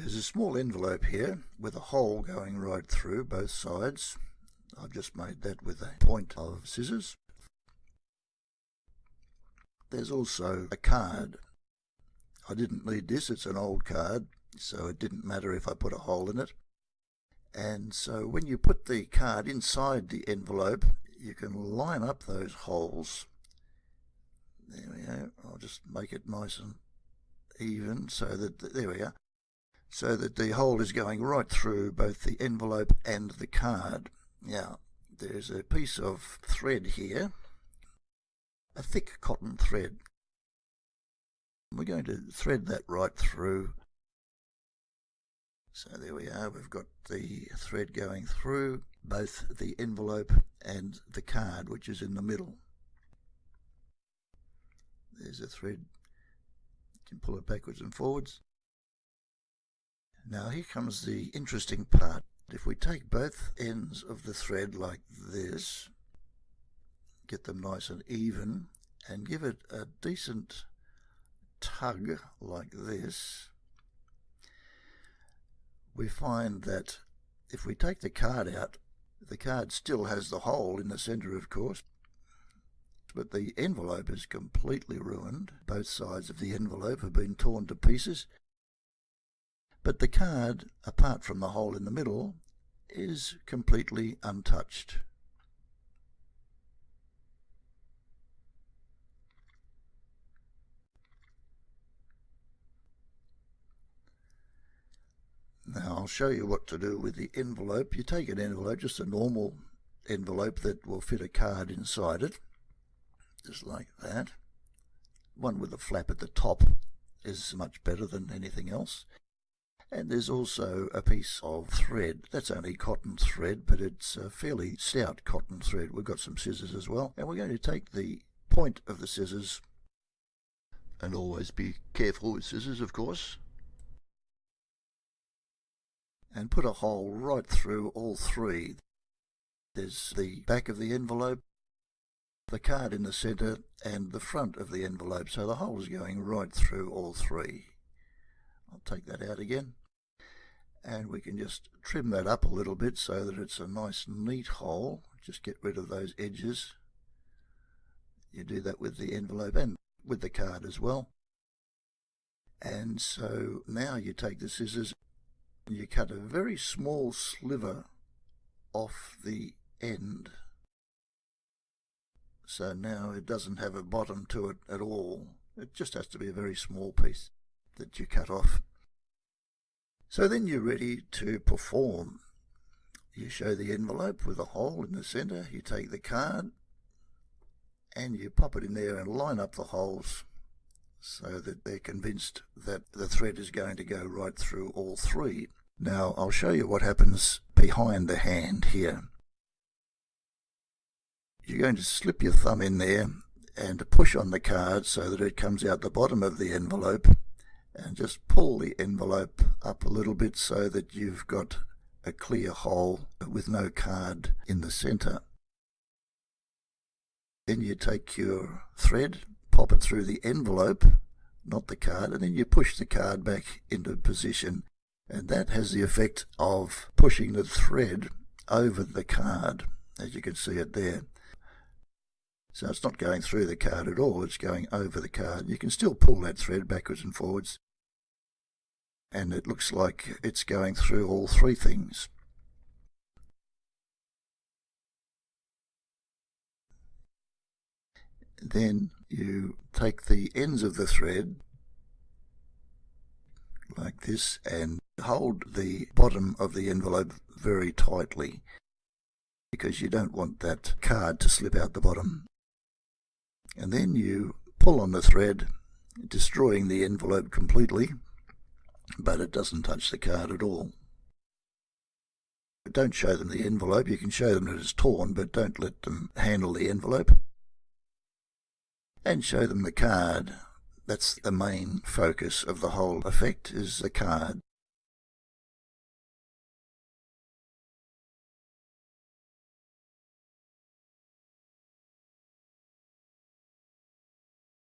There's a small envelope here with a hole going right through both sides. I've just made that with a point of scissors. There's also a card. I didn't need this, it's an old card, so it didn't matter if I put a hole in it. And so when you put the card inside the envelope, you can line up those holes. There we go. I'll just make it nice and even so that, there we are, so that the hole is going right through both the envelope and the card. Now, there's a piece of thread here, a thick cotton thread. We're going to thread that right through. So there we are, we've got the thread going through both the envelope and the card, which is in the middle. There's a thread, you can pull it backwards and forwards. Now here comes the interesting part. If we take both ends of the thread like this, get them nice and even, and give it a decent tug like this, we find that if we take the card out, the card still has the hole in the center, of course, but the envelope is completely ruined. Both sides of the envelope have been torn to pieces, but the card, apart from the hole in the middle, is completely untouched. Now I'll show you what to do with the envelope. You take an envelope, just a normal envelope that will fit a card inside it, just like that. One with a flap at the top is much better than anything else. And there's also a piece of thread. That's only cotton thread, but it's a fairly stout cotton thread. We've got some scissors as well. And we're going to take the point of the scissors, and always be careful with scissors, of course, and put a hole right through all three. There's the back of the envelope, the card in the center, and the front of the envelope, so the hole is going right through all three. I'll take that out again, and we can just trim that up a little bit so that it's a nice neat hole. Just get rid of those edges. You do that with the envelope and with the card as well. And so now you take the scissors, you cut a very small sliver off the end. So now it doesn't have a bottom to it at all. It just has to be a very small piece that you cut off. So then you're ready to perform. You show the envelope with a hole in the center, you take the card and you pop it in there and line up the holes so that they're convinced that the thread is going to go right through all three. Now I'll show you what happens behind the hand here. You're going to slip your thumb in there and push on the card so that it comes out the bottom of the envelope, and just pull the envelope up a little bit so that you've got a clear hole with no card in the center. Then you take your thread, pop it through the envelope, not the card, and then you push the card back into position, and that has the effect of pushing the thread over the card, as you can see it there. So it's not going through the card at all, it's going over the card. You can still pull that thread backwards and forwards, and it looks like it's going through all three things. Then you take the ends of the thread like this and hold the bottom of the envelope very tightly, because you don't want that card to slip out the bottom. And then you pull on the thread, destroying the envelope completely, but it doesn't touch the card at all. Don't show them the envelope. You can show them that it's torn, but don't let them handle the envelope. And show them the card. That's the main focus of the whole effect, is the card.